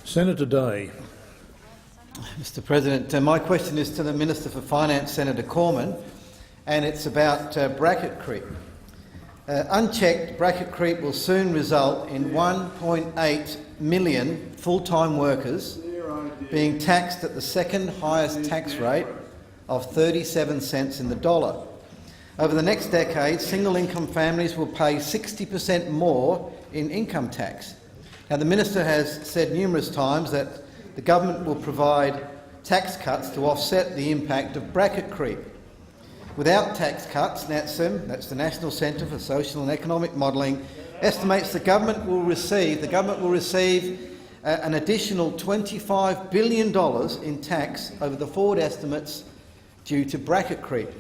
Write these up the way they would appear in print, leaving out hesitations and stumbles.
Senator Day. Mr President, my question is to the Minister for Finance, Senator Cormann, and it's about bracket creep. Unchecked, bracket creep will soon result in 1.8 million full-time workers being taxed at the second highest tax rate of 37 cents in the dollar. Over the next decade, single-income families will pay 60% more in income tax. Now, the Minister has said numerous times that the government will provide tax cuts to offset the impact of bracket creep. Without tax cuts, NATSEM, that's the National Centre for Social and Economic Modelling, estimates the government will receive an additional $25 billion in tax over the forward estimates due to bracket creep.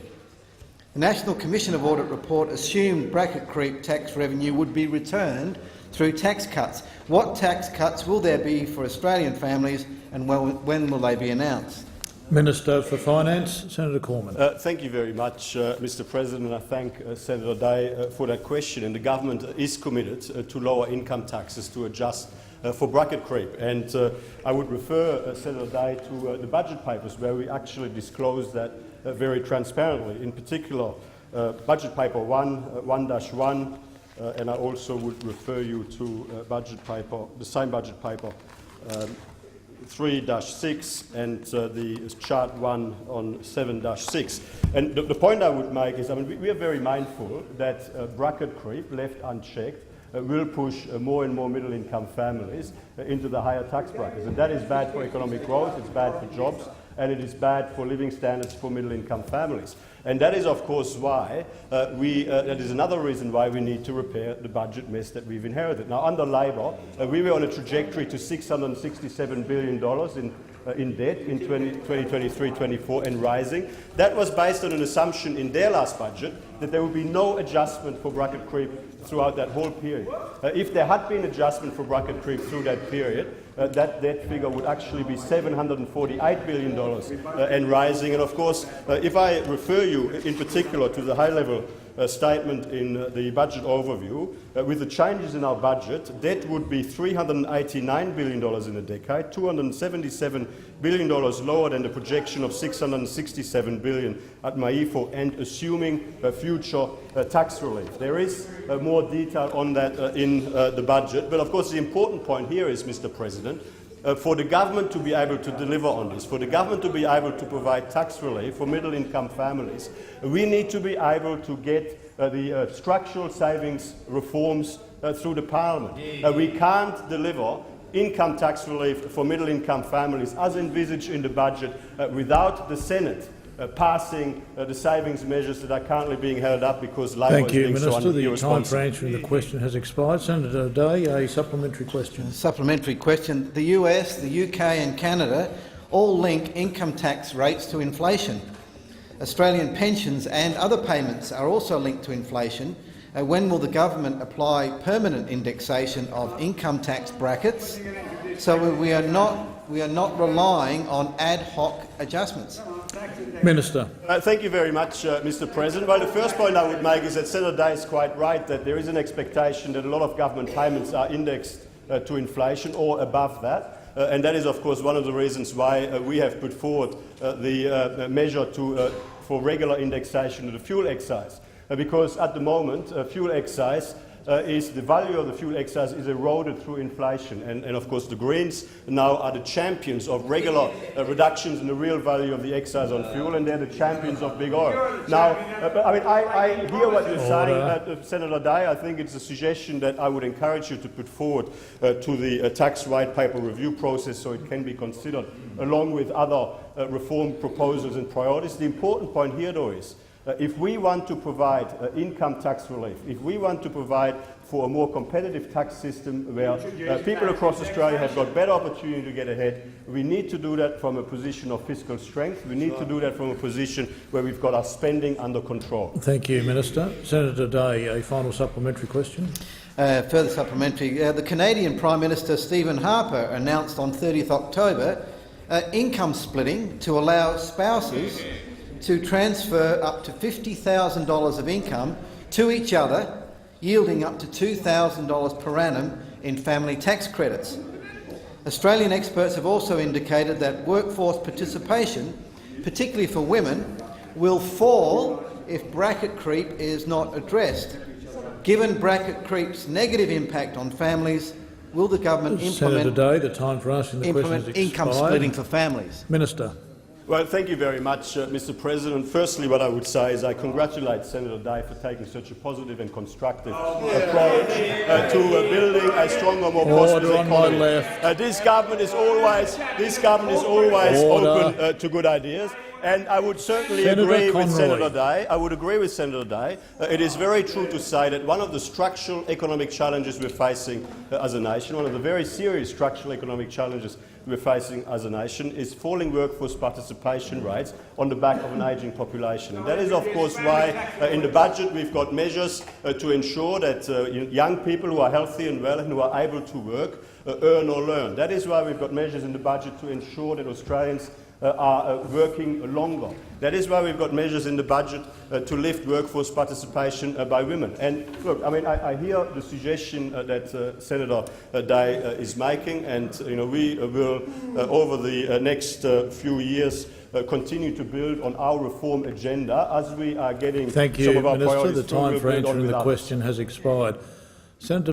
The National Commission of Audit report assumed bracket creep tax revenue would be returned through tax cuts. What tax cuts will there be for Australian families, and when will they be announced? Minister for Finance, Senator Cormann. Thank you very much, Mr President. I thank Senator Day for that question. And the government is committed to lower income taxes to adjust for bracket creep. And I would refer Senator Day to the budget papers, where we actually disclose that very transparently. In particular, budget paper 1-1, and I also would refer you to budget paper, the same budget paper 3-6 and the chart 1 on 7-6. And the point I would make is, we are very mindful that bracket creep, left unchecked, will push more and more middle-income families into the higher tax brackets. And that is bad for economic growth, it's bad for jobs, and it is bad for living standards for middle-income families. And that is, of course, why that is another reason why we need to repair the budget mess that we've inherited. Now, under Labor, we were on a trajectory to $667 billion in debt in 2023-24 and rising. That was based on an assumption in their last budget that there would be no adjustment for bracket creep throughout that whole period. If there had been adjustment for bracket creep through that period, that debt figure would actually be $748 billion and rising. And of course, if I refer you in particular to the high-level statement in the budget overview, with the changes in our budget, debt would be $389 billion in a decade, $277 billion lower than the projection of $667 billion at MAIFO, and assuming future tax relief. There is more detail on that in the budget, but of course the important point here is, Mr. President, for the government to be able to deliver on this, for the government to be able to provide tax relief for middle-income families, we need to be able to get the structural savings reforms through the Parliament. We can't deliver income tax relief for middle-income families as envisaged in the budget without the Senate passing the savings measures that are currently being held up because Labor is being so irresponsible. Thank you, Minister. The time for answering the question has expired. Senator Day, a supplementary question. Supplementary question. The US, the UK and Canada all link income tax rates to inflation. Australian pensions and other payments are also linked to inflation. When will the government apply permanent indexation of income tax brackets so we are not relying on ad hoc adjustments? Minister. Thank you very much, Mr. President. Well, the first point I would make is that Senator Day is quite right that there is an expectation that a lot of government payments are indexed to inflation or above that. And that is, of course, one of the reasons why we have put forward the measure for regular indexation of the fuel excise. Because at the moment, fuel excise the value of the fuel excise is eroded through inflation. And of course, the Greens now are the champions of regular reductions in the real value of the excise on fuel, and they're the champions of big oil. Now, I hear what you're saying, Senator Day. I think it's a suggestion that I would encourage you to put forward to the tax white paper review process so it can be considered along with other reform proposals and priorities. The important point here, though, is if we want to provide income tax relief, if we want to provide for a more competitive tax system where people across Australia have got better opportunity to get ahead, we need to do that from a position of fiscal strength. We need to do that from a position where we've got our spending under control. Thank you, Minister. Senator Day, a final supplementary question. Further supplementary. The Canadian Prime Minister Stephen Harper announced on 30th October income splitting to allow spouses to transfer up to $50,000 of income to each other, yielding up to $2,000 per annum in family tax credits. Australian experts have also indicated that workforce participation, particularly for women, will fall if bracket creep is not addressed. Given bracket creep's negative impact on families, will the government Senator Day, the time for asking the question has implement expired. income splitting for families? Minister. Well, thank you very much, Mr. President. Firstly, what I would say is I congratulate Senator Day for taking such a positive and constructive approach to building a stronger, more prosperous Order on my economy. left. This government is always open to good ideas. And I would certainly agree with Senator Day. It is very true to say that one of the structural economic challenges we're facing as a nation, one of the very serious structural economic challenges we're facing as a nation, is falling workforce participation rates on the back of an ageing population. And that is, of course, why in the budget we've got measures to ensure that young people who are healthy and well and who are able to work earn or learn. That is why we've got measures in the budget to ensure that Australians are working longer. That is why we've got measures in the budget to lift workforce participation by women. And look, I mean, I hear the suggestion that Senator Day is making, and we will, over the next few years, continue to build on our reform agenda as we are getting Thank you, some of our Minister. priorities The through. time We'll for build on answering with the others. question has expired. Senator